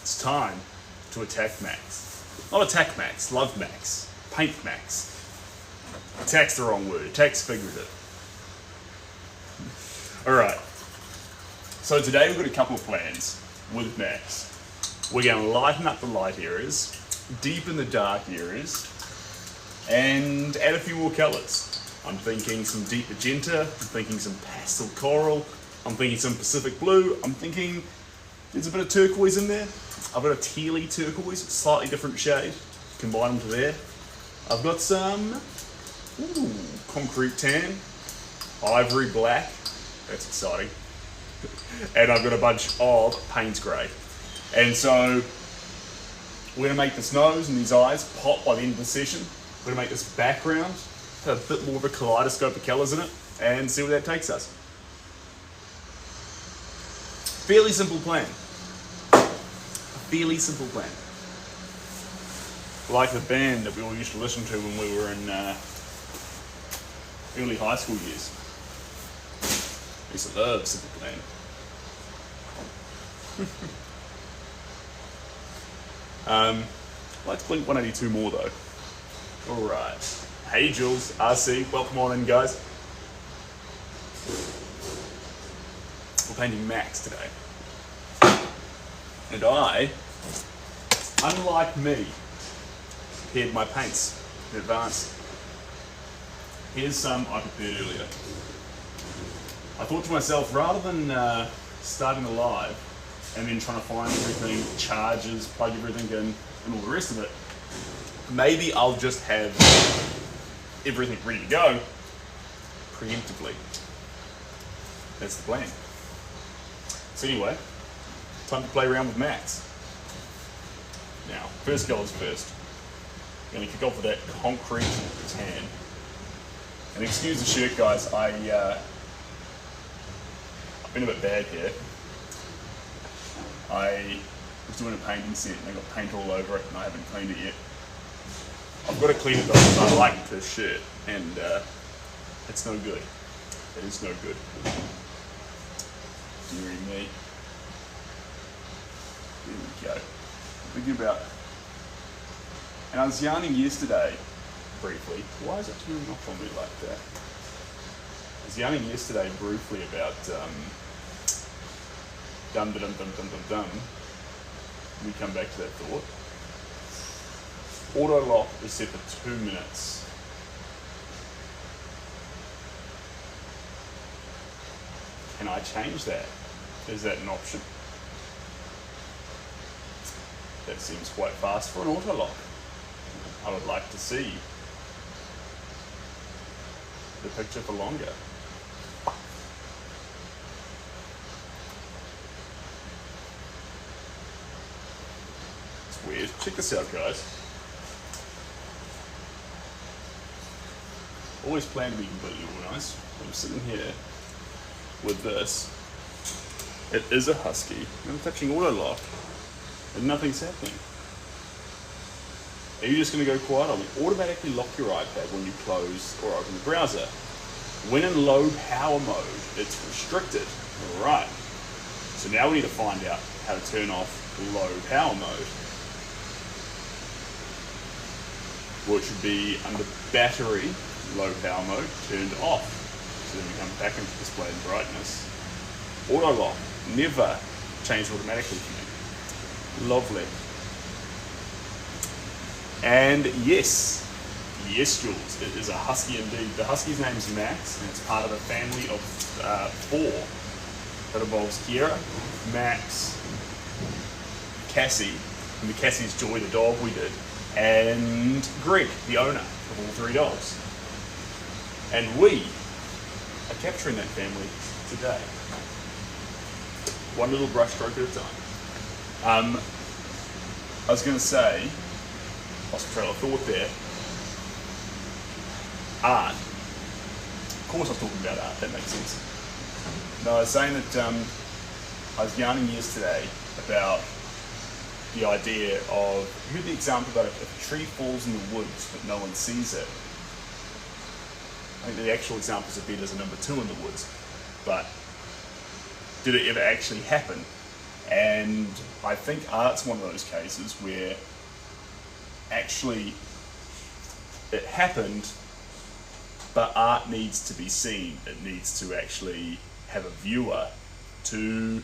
It's time to attack Max. Not attack Max, love Max, paint Max. Attack's the wrong word, attack's figurative. Alright, so today we've got a couple of plans with Max. We're going to lighten up the light areas, deepen the dark areas, and add a few more colours. I'm thinking some deep magenta, I'm thinking some pastel coral, I'm thinking some Pacific blue, I'm thinking there's a bit of turquoise in there. I've got a tealy turquoise, slightly different shade, combine them to there. I've got some concrete tan, ivory black, that's exciting. And I've got a bunch of Payne's grey. And so we're going to make this nose and these eyes pop by the end of the session. We're going to make this background have a bit more of a kaleidoscope of colours in it and see where that takes us. Fairly simple plan. Fairly simple plan. Like the band that we all used to listen to when we were in early high school years. I used to love Simple Plan. I like Blink 182 more though. Alright. Hey Jules, RC, welcome on in guys. We're painting Max today. And I, unlike me, prepared my paints in advance. Here's some I prepared earlier. I thought to myself, rather than starting the live and then trying to find everything, charges, plug everything in, and all the rest of it, maybe I'll just have everything ready to go preemptively. That's the plan. So anyway, time to play around with Max. Now, first colours first. I'm going to kick off with that concrete tan. And excuse the shirt, guys. I've been a bit bad here. I was doing a painting set and I got paint all over it and I haven't cleaned it yet. I've got to clean it though because I like this shirt and it's no good. It is no good. Deary me. There we go. Thinking about, and I was yarning yesterday, briefly. Why is it turning off on me like that? I was yarning yesterday briefly about dum. Let me come back to that thought. Auto lock is set for 2 minutes. Can I change that? Is that an option? That seems quite fast for an auto lock. I would like to see the picture for longer. It's weird. Check this out, guys. Always plan to be completely organised. I'm sitting here with this. It is a Husky. I'm touching auto lock and nothing's happening. Are you just going to go quiet? I'll automatically lock your iPad when you close or open the browser. When in low power mode, it's restricted. Alright. So now we need to find out how to turn off low power mode. Which would be under battery, low power mode, turned off. So then we come back into display and brightness. Auto lock, never changed automatically for me. Lovely. And yes, Jules, it is a Husky indeed. The Husky's name is Max, and it's part of a family of 4 that involves Kiera, Max, Cassie, and the Cassie's Joy, the dog we did, and Greg, the owner of all 3 dogs. And we are capturing that family today. One little brush stroke at a time. I was going to say, lost a trail of thought there. Art. Of course I was talking about art, that makes sense. No, I was saying that I was yarning yesterday about the idea of, you heard the example about if a tree falls in the woods but no one sees it. I think the actual example is a bed as a number 2 in the woods. But did it ever actually happen? And I think art's one of those cases where actually it happened, but art needs to be seen. It needs to actually have a viewer to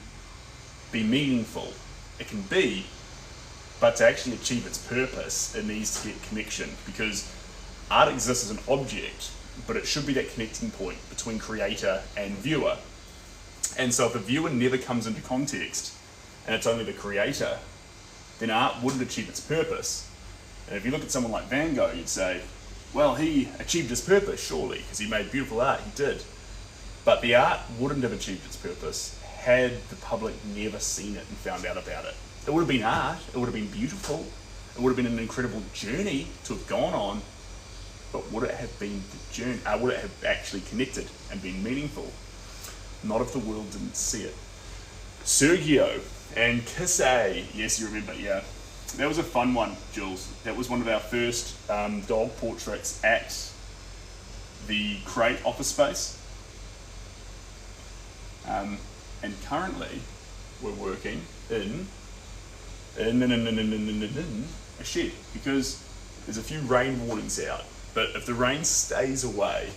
be meaningful. It can be, but to actually achieve its purpose, it needs to get connection, because art exists as an object, but it should be that connecting point between creator and viewer. And so if the viewer never comes into context and it's only the creator, then art wouldn't achieve its purpose. And if you look at someone like Van Gogh, you'd say, well, he achieved his purpose, surely, because he made beautiful art. He did. But the art wouldn't have achieved its purpose had the public never seen it and found out about it. It would have been art, it would have been beautiful, it would have been an incredible journey to have gone on, but would it have been the journey? Would it have actually connected and been meaningful? Not if the world didn't see it. Sergio and Kiss A. Yes, you remember, yeah. That was a fun one, Jules. That was one of our first dog portraits at the Crate office space. And currently, we're working in a shed, because there's a few rain warnings out. But if the rain stays away,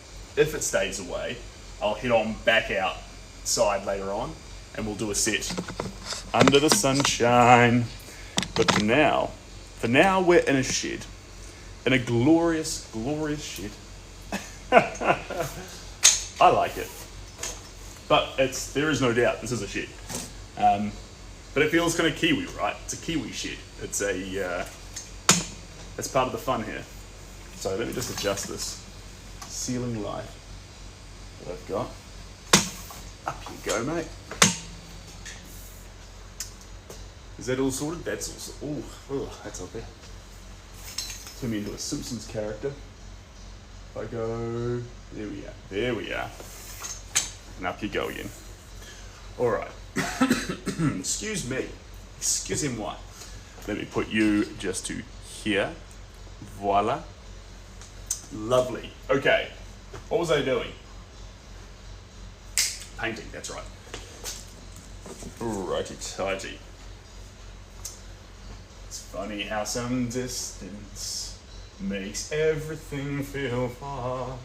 I'll head on back outside later on and we'll do a set under the sunshine. But for now we're in a shed, in a glorious, glorious shed. I like it. But there is no doubt this is a shed. But it feels kind of Kiwi, right? It's a Kiwi shed. It's part of the fun here. So let me just adjust this ceiling light that I've got. Up you go, mate. Is that all sorted? That's all sorted. Oh, that's up there. Turn me into a Simpsons character. If I go, there we are. And up you go again. All right. Excuse me. Excusez-moi. Let me put you just to here. Voila. Lovely. Okay. What was I doing? Painting, that's right. Righty-tighty. It's funny how some distance makes everything feel far.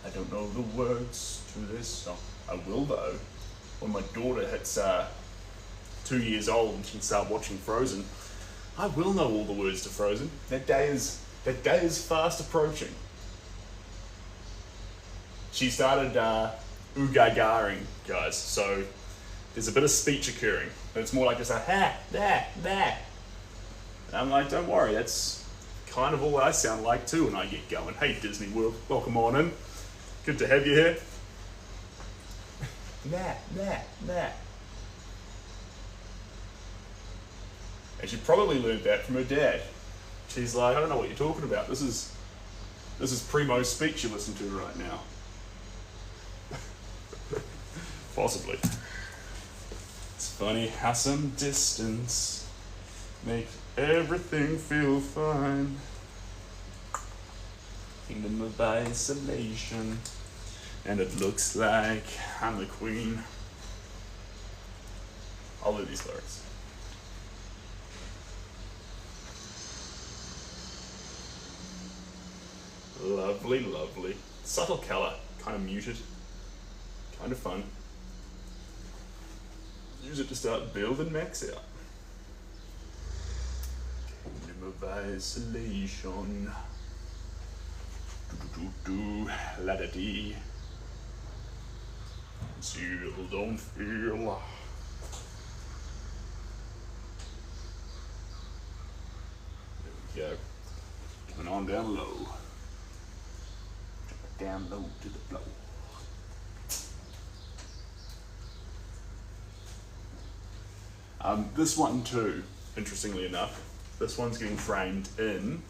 I don't know the words to this song. I will though. When my daughter hits 2 years old and she can start watching Frozen, I will know all the words to Frozen. That day is fast approaching. She started oogagaring, guys, so there's a bit of speech occurring. But it's more like just a ha, da, da. And I'm like, don't worry, that's kind of all I sound like too when I get going. Hey Disney World, welcome on in. Good to have you here. Nah. And she probably learned that from her dad. She's like, I don't know what you're talking about. This is primo speech you listen to right now. Possibly. It's funny how some distance makes everything feel fine. Kingdom of isolation. And it looks like I'm the queen. I'll do these lyrics. Lovely, lovely. Subtle colour, kind of muted. Kind of fun. Use it to start building max out. Kingdom of isolation. La-da-dee. Still don't feel. There we go. Coming on down low. Down low to the floor. This one too, interestingly enough, this one's getting framed in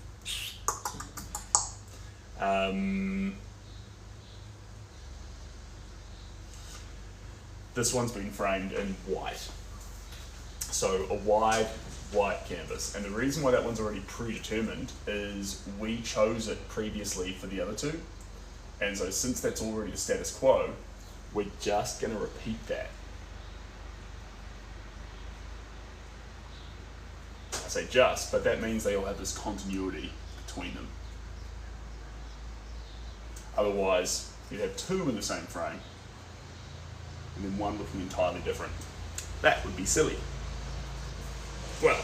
this one's been framed in white. So a wide white canvas. And the reason why that one's already predetermined is we chose it previously for the other two. And so since that's already the status quo, we're just going to repeat that. say just, but that means they all have this continuity between them. Otherwise, you'd have two in the same frame, and then one looking entirely different. That would be silly. Well,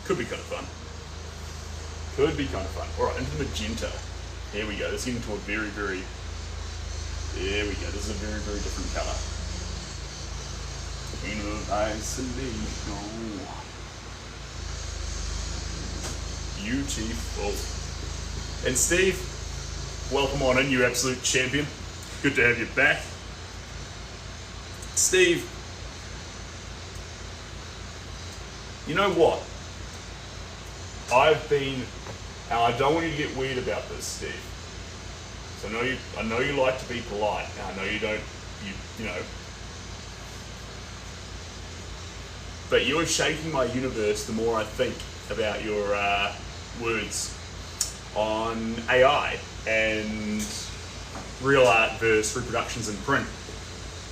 could be kind of fun. Could be kind of fun. All right, into the magenta. Here we go. This is getting to a very, very... There we go. This is a very, very different colour. Queen of isolation. Beautiful. And Steve, welcome on in, you absolute champion. Good to have you back. Steve, you know what? I've been, and I don't want you to get weird about this, Steve. So I know you like to be polite, and I know you don't, you know. But you're shaking my universe the more I think about your words on AI and real art versus reproductions in print.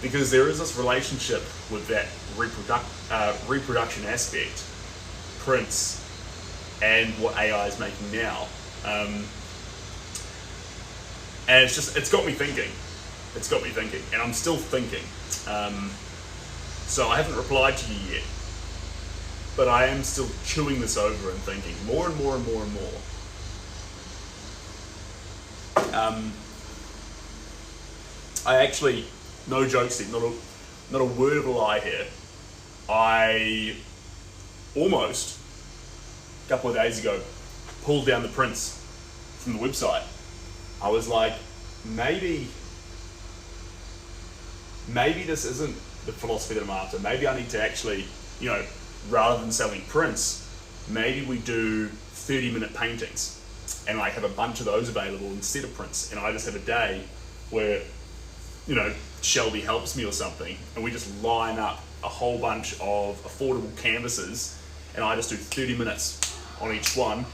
Because there is this relationship with that reproduction aspect, prints, and what AI is making now. And it's got me thinking. It's got me thinking, and I'm still thinking. So I haven't replied to you yet, but I am still chewing this over and thinking more and more and more and more. I actually, no joke, Steve, not a word of a lie here. I almost, a couple of days ago, pulled down the prints from the website. I was like, maybe this isn't the philosophy that I'm after. Maybe I need to actually, you know, rather than selling prints, maybe we do 30-minute paintings and like have a bunch of those available instead of prints. And I just have a day where, you know, Shelby helps me or something, and we just line up a whole bunch of affordable canvases, and I just do 30 minutes on each one,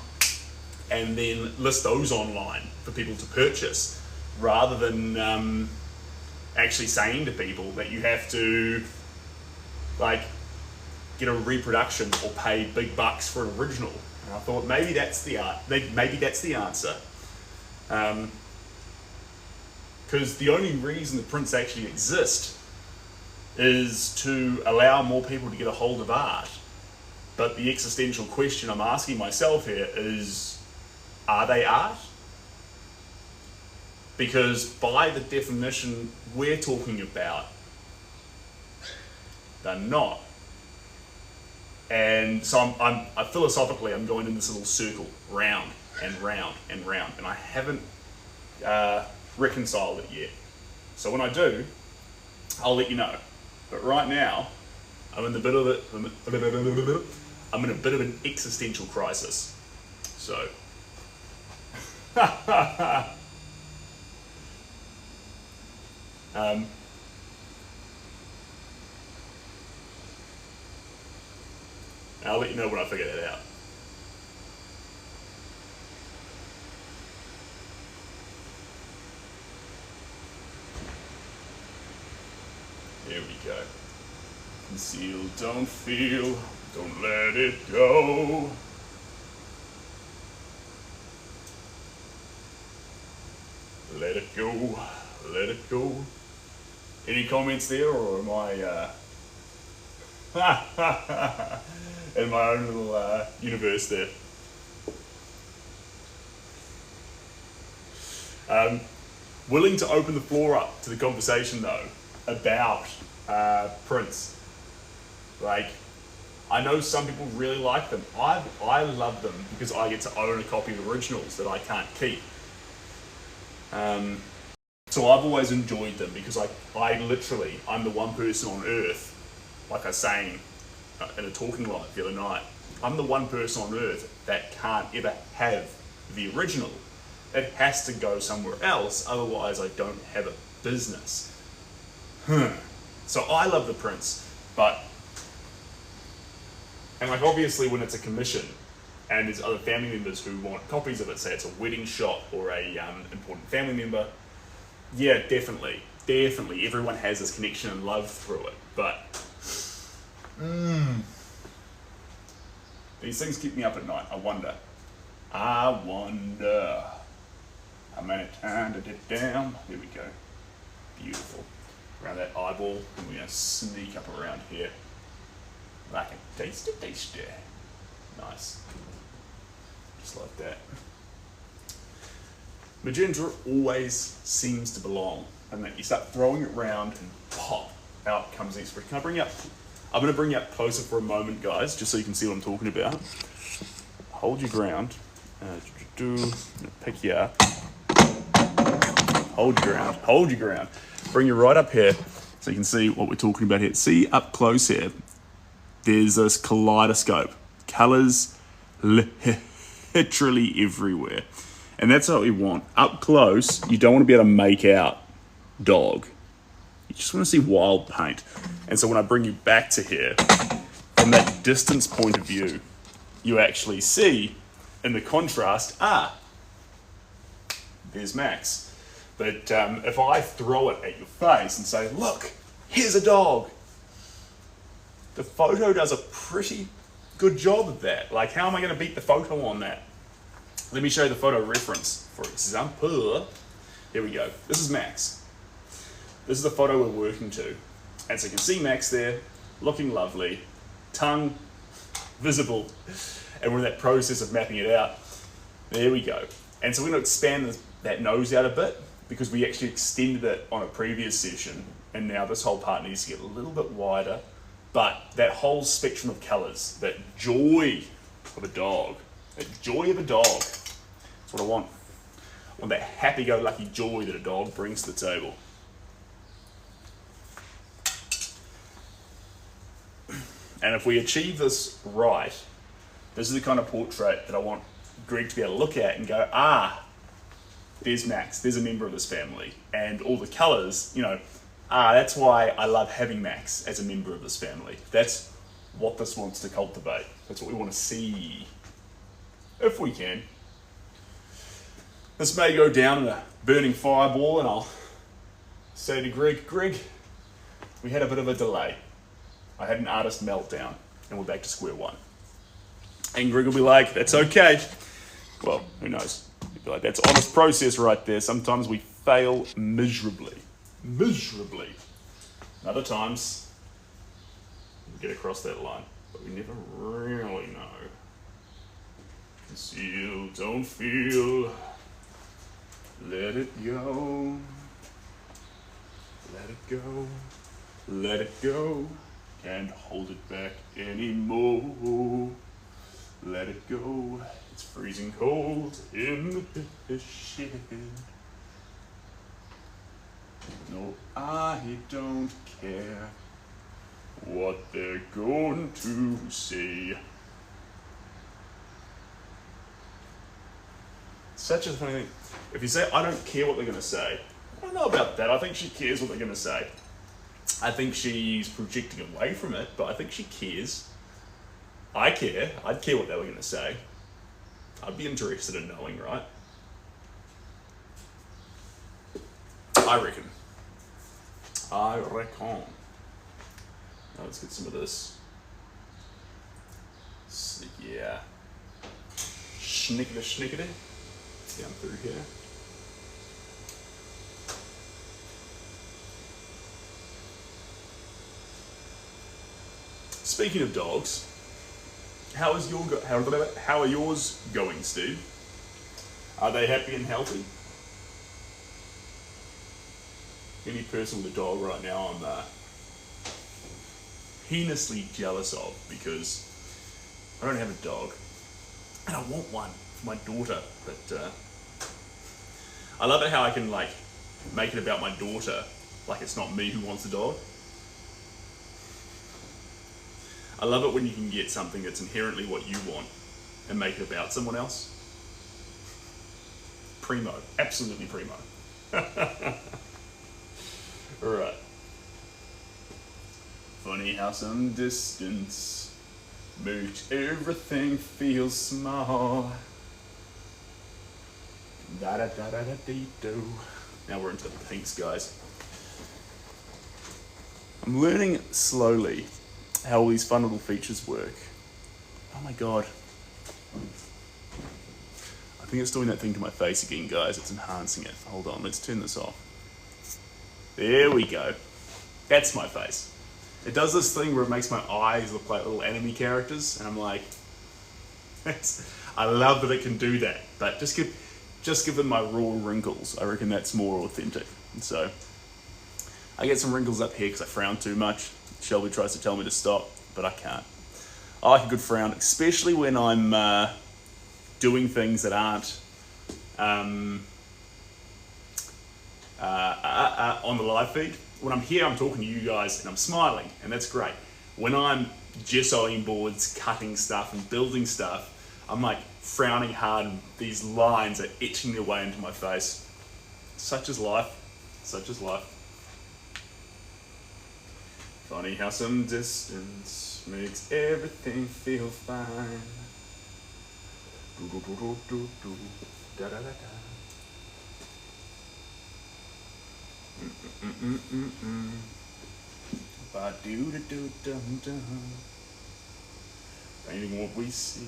and then list those online for people to purchase, rather than actually saying to people that you have to like get a reproduction or pay big bucks for an original. And I thought maybe that's the answer. Because the only reason the prints actually exist is to allow more people to get a hold of art. But the existential question I'm asking myself here is, are they art? Because by the definition we're talking about, they're not. And so I'm philosophically, I'm going in this little circle, round and round and round, and I haven't reconciled it yet. So when I do, I'll let you know. But right now, I'm in a bit of an existential crisis. So, I'll let you know when I figure that out. Here we go. Conceal, don't feel, don't let it go. Let it go, let it go. Any comments there, or am I in my own little universe there? Willing to open the floor up to the conversation though about prints. Like, I know some people really like them. I love them because I get to own a copy of originals that I can't keep. So I've always enjoyed them because I'm the one person on earth, like I was saying in a talking live the other night, I'm the one person on earth that can't ever have the original. It has to go somewhere else, otherwise I don't have a business. So I love the prints, and like obviously when it's a commission and there's other family members who want copies of it, say it's a wedding shot or a important family member, yeah, definitely, everyone has this connection and love through it. But These things keep me up at night. I wonder. How many times did it down? Here we go. Beautiful. Around that eyeball, and we're going to sneak up around here. Like a tasty. Nice. Just like that. Magenta always seems to belong, and that you start throwing it around and pop, out comes the expression. Can I bring you up? I'm going to bring you up closer for a moment, guys, just so you can see what I'm talking about. Hold your ground. Pick you up. Hold your ground. Bring you right up here so you can see what we're talking about here. See up close here, there's this kaleidoscope. Colors literally everywhere. And that's what we want. Up close, you don't want to be able to make out dog. You just want to see wild paint. And so when I bring you back to here, from that distance point of view, you actually see in the contrast, there's Max. But if I throw it at your face and say, look, here's a dog, the photo does a pretty good job of that. Like, how am I going to beat the photo on that? Let me show you the photo reference. For example, here we go. This is Max. This is the photo we're working to. And so you can see Max there, looking lovely, tongue visible, and we're in that process of mapping it out. There we go. And so we're going to expand that nose out a bit, because we actually extended it on a previous session, and now this whole part needs to get a little bit wider. But that whole spectrum of colours, that joy of a dog, that's what I want. I want that happy-go-lucky joy that a dog brings to the table. And if we achieve this right, this is the kind of portrait that I want Greg to be able to look at and go, there's Max, there's a member of this family. And all the colours, that's why I love having Max as a member of this family. That's what this wants to cultivate. That's what we want to see, if we can. This may go down in a burning fireball, and I'll say to Greg, we had a bit of a delay. I had an artist meltdown, and we're back to square one. And Greg will be like, that's okay. Well, who knows? He'll be like, that's honest process right there. Sometimes we fail miserably. Other times, we get across that line, but we never really know. Conceal, don't feel. Let it go. Let it go. Let it go. Can't hold it back anymore. Let it go. It's freezing cold in the shed. No, I don't care what they're going to say. Such a funny thing. If you say, I don't care what they're going to say, I don't know about that. I think she cares what they're going to say. I think she's projecting away from it, but I think she cares. I care. I'd care what they were going to say. I'd be interested in knowing, right? I reckon. Now let's get some of this. Yeah. Schnickety. Down through here. Speaking of dogs, how are yours going, Steve? Are they happy and healthy? Any person with a dog right now I'm heinously jealous of, because I don't have a dog and I want one for my daughter, but I love it how I can make it about my daughter, like it's not me who wants the dog. I love it when you can get something that's inherently what you want and make it about someone else. Primo, absolutely primo. Alright. Funny how some distance makes everything feel small. Da-da-da-da-da-dee-do. Now we're into the pinks, guys. I'm learning slowly how all these fun little features work. Oh my God. I think it's doing that thing to my face again, guys. It's enhancing it. Hold on, let's turn this off. There we go. That's my face. It does this thing where it makes my eyes look like little anime characters, and I'm like, I love that it can do that. But just give them my raw wrinkles. I reckon that's more authentic. And so I get some wrinkles up here because I frown too much. Shelby tries to tell me to stop, but I can't. I like a good frown, especially when I'm doing things that aren't on the live feed. When I'm here, I'm talking to you guys and I'm smiling, and that's great. When I'm gessoing boards, cutting stuff and building stuff, I'm like frowning hard and these lines are etching their way into my face. Such is life. Such is life. Funny how some distance makes everything feel fine. Do, do, do, do, do, do. Da, da, da, da. Ba-do-da-do-dum-dum. Painting what we see.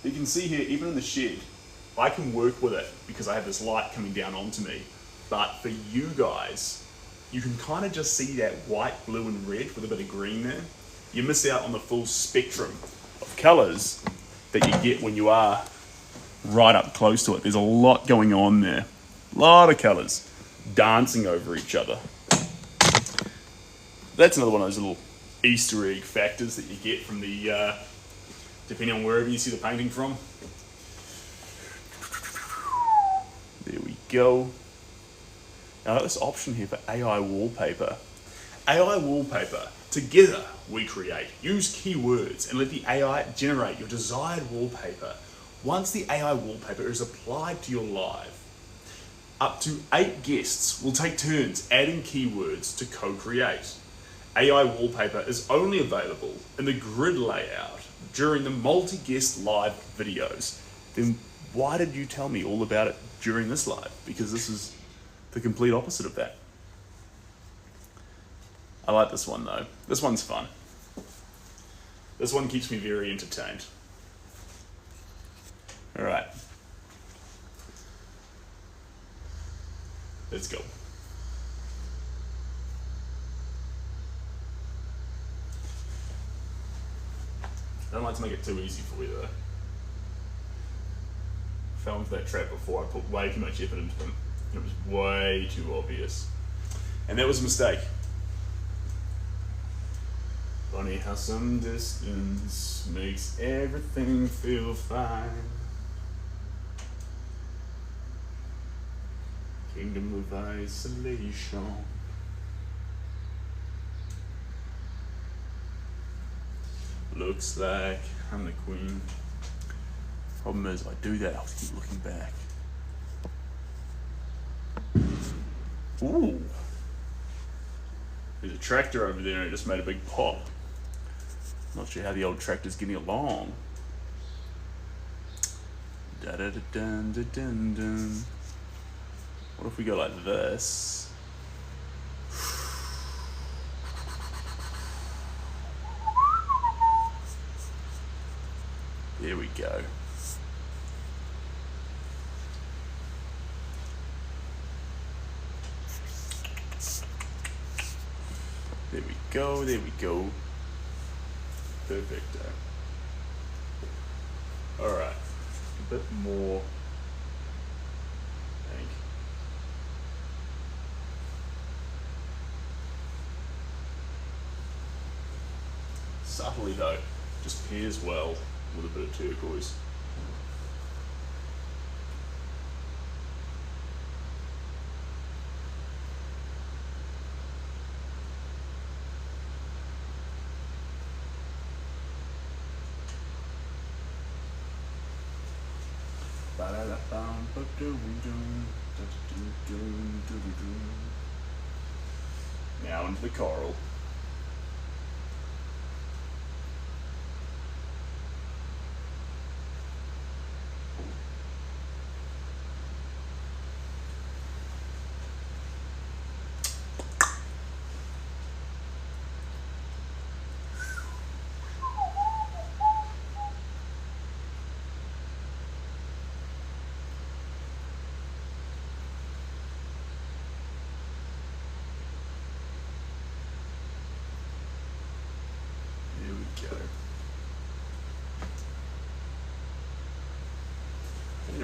You can see here, even in the shed, I can work with it because I have this light coming down onto me. But for you guys, you can kind of just see that white, blue, and red with a bit of green there. You miss out on the full spectrum of colours that you get when you are right up close to it. There's a lot going on there. A lot of colours dancing over each other. That's another one of those little Easter egg factors that you get from the, depending on wherever you see the painting from. There we go. Now I've got this option here for AI wallpaper. AI wallpaper, together we create. Use keywords and let the AI generate your desired wallpaper. Once the AI wallpaper is applied to your live, up to 8 guests will take turns adding keywords to co-create. AI wallpaper is only available in the grid layout during the multi-guest live videos. Then why did you tell me all about it during this live? Because this is the complete opposite of that. I like this one though. This one's fun. This one keeps me very entertained. All right. Let's go. I don't like to make it too easy for you though. I fell into that trap before. I put way too much effort into them. It was way too obvious. And that was a mistake. Funny how some distance makes everything feel fine. Kingdom of isolation. Looks like I'm the queen. Problem is, if I do that, I'll have to keep looking back. Ooh. There's a tractor over there and it just made a big pop. Not sure how the old tractor's getting along. Da-da-da-dun-da-dun-dun. What if we go like this? There we go. There we go, there we go. Perfecto. Alright, a bit more ink. Subtly though, just pairs well with a bit of turquoise. Now into the coral.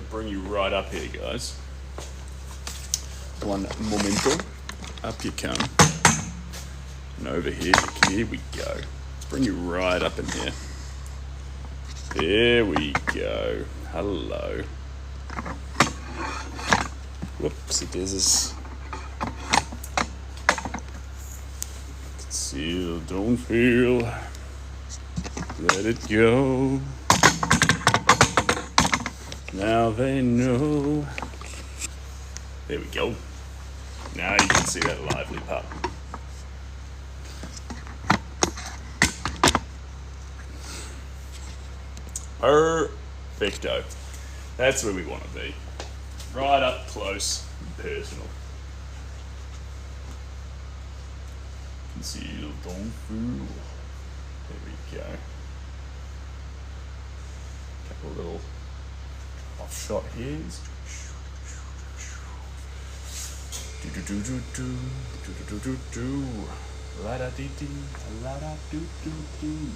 bring you right up here, guys. One Momental. Up you come. And over here we go. Let's bring you right up in here. There we go. Hello. Whoops, there's this. Conceal, don't feel. Let it go. Now they know. There we go. Now you can see that lively pup. Perfecto. That's where we want to be. Right up close and personal. Conceal, don't fool. There we go. Couple of little off-shot hairs. Do-do-do-do-do. La-da-dee-dee. La-da-do-do-do.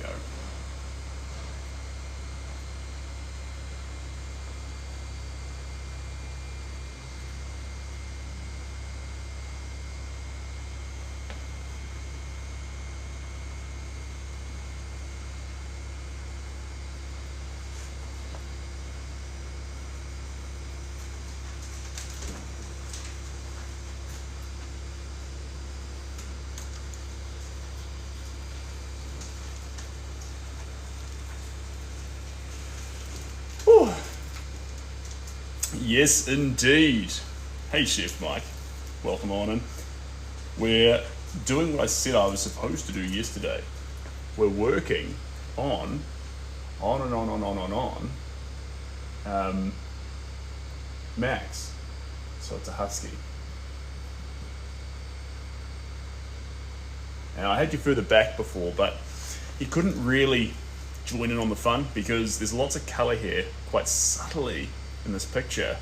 Go. Yes, indeed. Hey, Chef Mike. Welcome on in. We're doing what I said I was supposed to do yesterday. We're working on Max. So it's a husky. And I had you further back before, but you couldn't really join in on the fun because there's lots of colour here, quite subtly in this picture.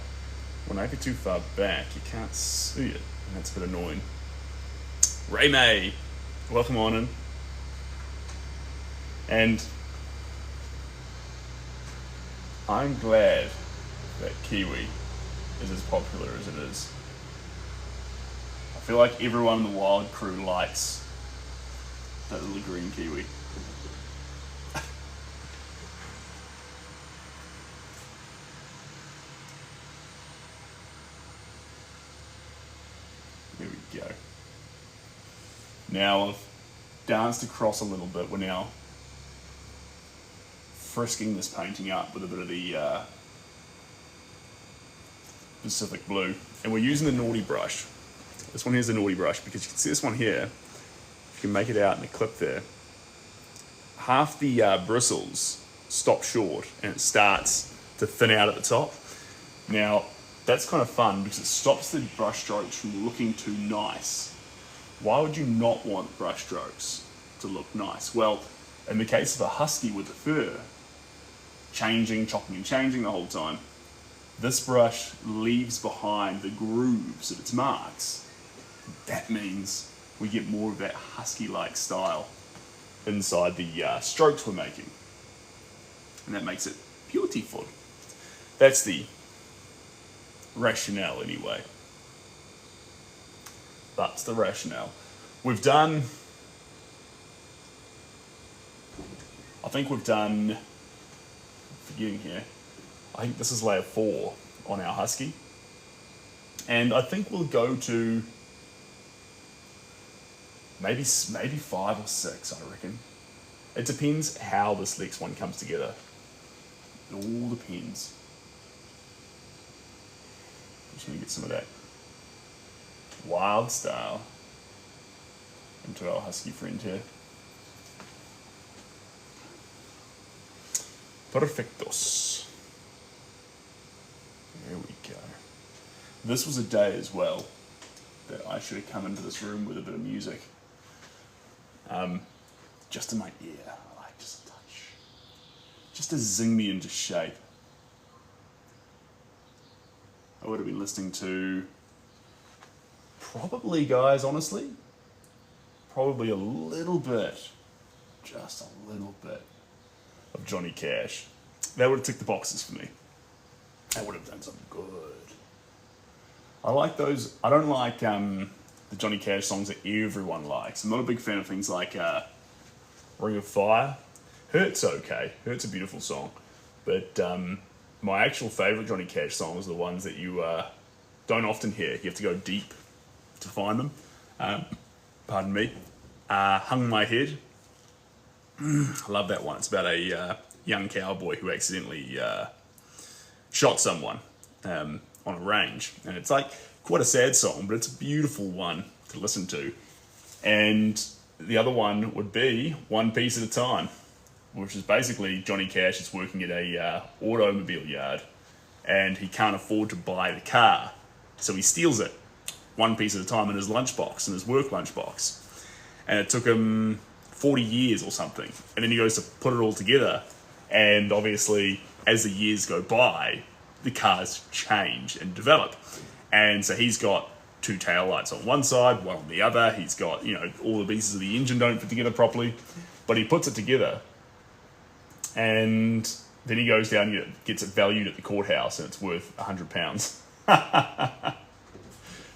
When I get too far back, you can't see it, and that's a bit annoying. Ray May, welcome on in. And I'm glad that Kiwi is as popular as it is. I feel like everyone in the wild crew likes that little green Kiwi. There we go. Now I've danced across a little bit. We're now frisking this painting up with a bit of the Pacific blue. And we're using the naughty brush. This one here's the naughty brush because you can see this one here. If you can make it out in the clip there. Half the bristles stop short and it starts to thin out at the top. Now, that's kind of fun because it stops the brush strokes from looking too nice. Why would you not want brush strokes to look nice? Well, in the case of a husky with the fur, changing, chopping and changing the whole time, this brush leaves behind the grooves of its marks. That means we get more of that husky-like style inside the strokes we're making. And that makes it beautiful. That's the rationale anyway. That's the rationale. We've done, I think we've done, forgetting here, I think this is layer 4 on our husky. And I think we'll go to maybe 5 or 6, I reckon. It depends how this next one comes together. It all depends. Just want to get some of that wild style into our husky friend here. Perfectos. There we go. This was a day as well that I should have come into this room with a bit of music. Just in my ear, like just a touch. Just to zing me into shape. I would have been listening to probably, guys, honestly, probably a little bit, just a little bit of Johnny Cash. That would have ticked the boxes for me. That would have done something good. I like those. I don't like the Johnny Cash songs that everyone likes. I'm not a big fan of things like Ring of Fire. Hurt's okay. Hurt's a beautiful song. But my actual favourite Johnny Cash songs are the ones that you don't often hear. You have to go deep to find them. Pardon me. Hung My Head. I love that one. It's about a young cowboy who accidentally shot someone on a range. And it's like quite a sad song, but it's a beautiful one to listen to. And the other one would be One Piece at a Time, which is basically Johnny Cash is working at a automobile yard and he can't afford to buy the car. So he steals it one piece at a time in his lunchbox, in his work lunchbox. And it took him 40 years or something. And then he goes to put it all together. And obviously, as the years go by, the cars change and develop. And so he's got two taillights on one side, one on the other. He's got, all the pieces of the engine don't fit together properly. But he puts it together. And then he goes down and gets it valued at the courthouse, and it's worth £100.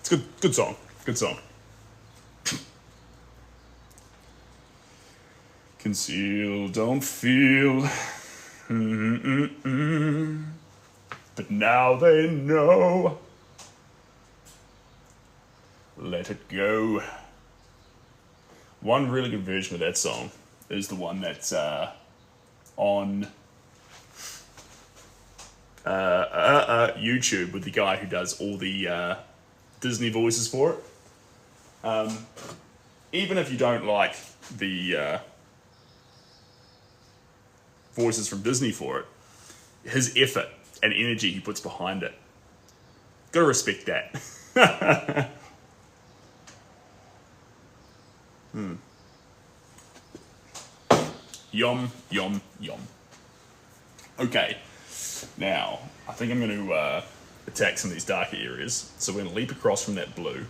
It's a good song. Good song. Conceal, don't feel. But now they know. Let it go. One really good version of that song is the one that's on YouTube with the guy who does all the Disney voices for it. Even if you don't like the voices from Disney for it, his effort and energy he puts behind it, gotta respect that. Yum, yum, yum. Okay, now I think I'm going to attack some of these darker areas. So we're going to leap across from that blue,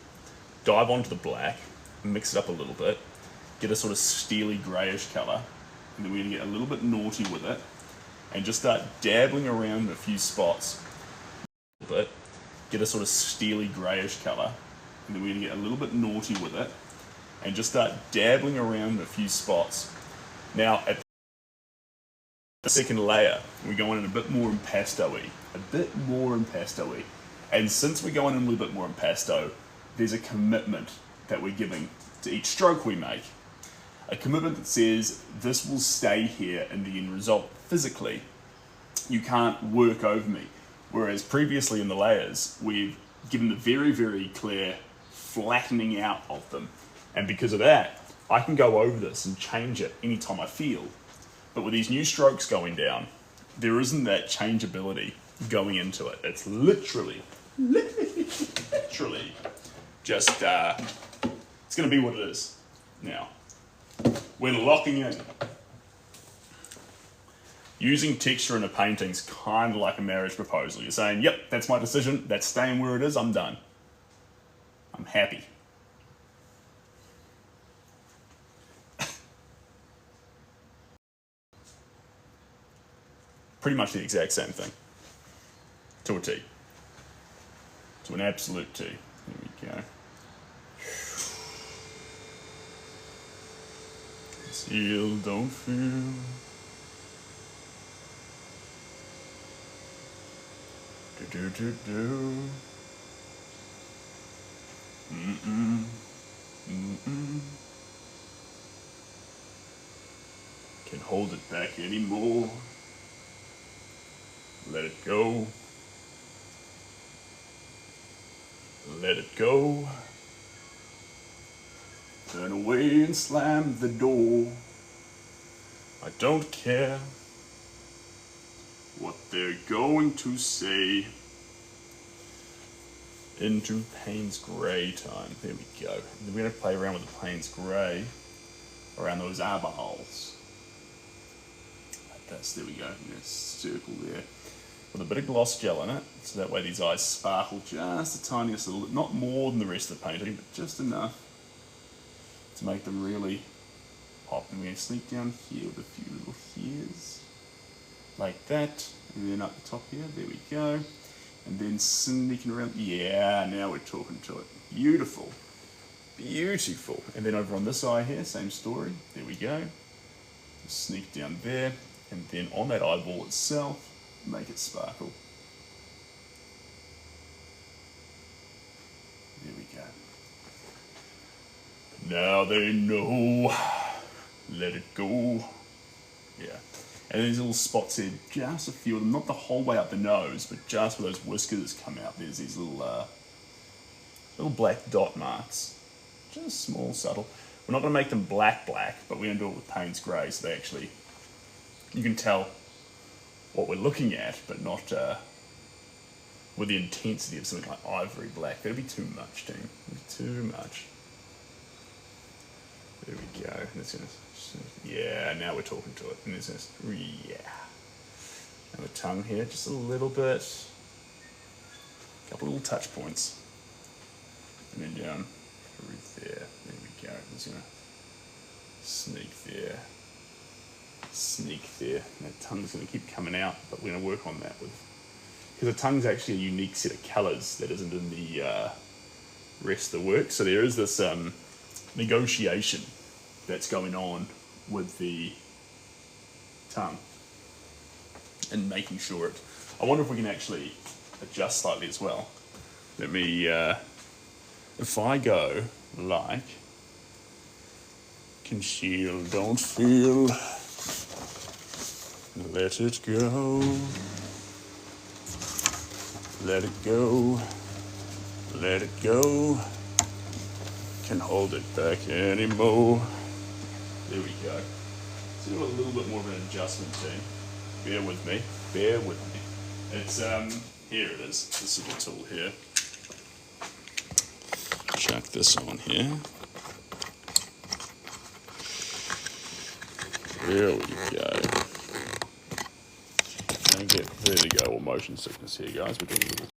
dive onto the black, mix it up a little bit, get a sort of steely greyish colour, and then we're going to get a little bit naughty with it, and just start dabbling around in a few spots. But get a sort of steely greyish colour, and then we're going to get a little bit naughty with it, and just start dabbling around in a few spots. Now, at the second layer, we're going in a bit more impasto-y. And since we're going in a little bit more impasto, there's a commitment that we're giving to each stroke we make. A commitment that says, this will stay here in the end result physically. You can't work over me. Whereas previously in the layers, we've given the very, very clear flattening out of them. And because of that, I can go over this and change it anytime I feel. But with these new strokes going down, there isn't that changeability going into it. It's literally just, it's going to be what it is. Now, we're locking in. Using texture in a painting's kind of like a marriage proposal. You're saying, yep, that's my decision. That's staying where it is. I'm done. I'm happy. Pretty much the exact same thing. To a T. To an absolute T. There we go. Conceal, don't feel. Do. Can't hold it back anymore. Let it go. Let it go. Turn away and slam the door. I don't care what they're going to say. Into Payne's Grey time. There we go. And we're going to play around with the Payne's Grey around those eyeballs. Like this. There we go. I'm going to circle there. with a bit of gloss gel in it, so that way these eyes sparkle just the tiniest little, not more than the rest of the painting, but just enough to make them really pop. And we're going to sneak down here with a few little hairs, like that, and then up the top here, there we go. And then sneaking around, yeah, now we're talking to it. Beautiful, beautiful. And then over on this eye here, same story, there we go. Sneak down there, and then on that eyeball itself, make it sparkle. There we go. Now they know. Let it go. Yeah. And these little spots here, just a few of them, not the whole way up the nose, but just where those whiskers come out, there's these little black dot marks. Just small, subtle. We're not going to make them black, but we're going to do it with Payne's Grey, so they actually, you can tell what we're looking at, but not with the intensity of something like ivory black. That'd be too much, team. Too much. There we go. Yeah, now we're talking to it. And this, yeah. And the tongue here, just a little bit. A couple little touch points. And then down through there. There we go. Just gonna sneak there. Sneak there. And that tongue's gonna keep coming out, but we're gonna work on that with, because the tongue's actually a unique set of colours that isn't in the rest of the work. So there is this negotiation that's going on with the tongue and making sure it, I wonder if we can actually adjust slightly as well. Let me, if I go like, conceal, don't feel, let it go, let it go, let it go, can't hold it back anymore. There we go. Let's do a little bit more of an adjustment team. Bear with me. Bear with me. It's here it is. This little tool here. Chuck this on here. There we go. And get, there we go. Well, motion sickness here, guys. We're doing a little.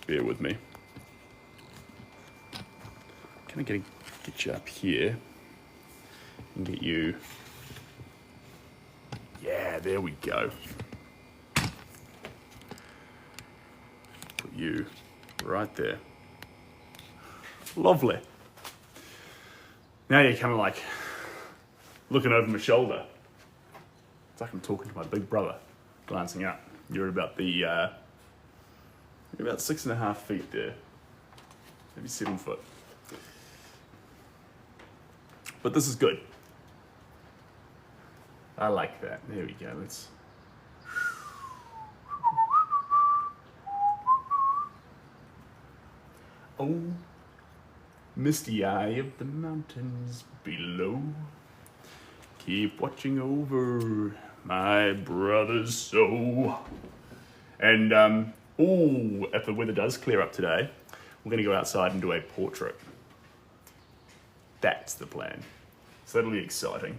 Bear with me. Kind of get you up here and get you. Yeah, there we go. Put you right there. Lovely. Now you're kind of like looking over my shoulder. It's like I'm talking to my big brother, glancing up. You're about the. You're about 6.5 feet there, maybe 7 foot. But this is good. I like that. There we go. Let's. Oh, misty eye of the mountains below. Keep watching over my brother's soul. And if the weather does clear up today, we're going to go outside and do a portrait. That's the plan. So that'll be exciting.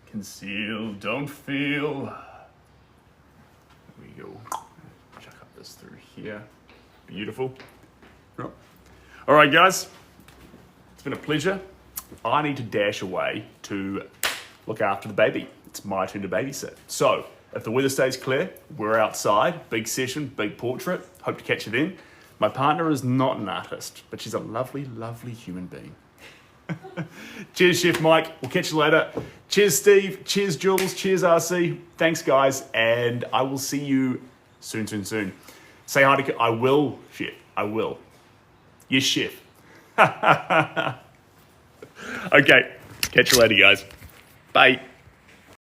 Conceal, don't feel. There we go. Chuck up this through here. Beautiful. All right, guys. It's been a pleasure. I need to dash away to look after the baby. It's my turn to babysit. So, if the weather stays clear, we're outside. Big session, big portrait. Hope to catch you then. My partner is not an artist, but she's a lovely, lovely human being. Cheers, Chef Mike. We'll catch you later. Cheers, Steve. Cheers, Jules. Cheers, RC. Thanks, guys. And I will see you soon, soon, soon. Say hi to... I will, Chef. I will. Yes, Chef. Okay. Catch you later, guys. Bye.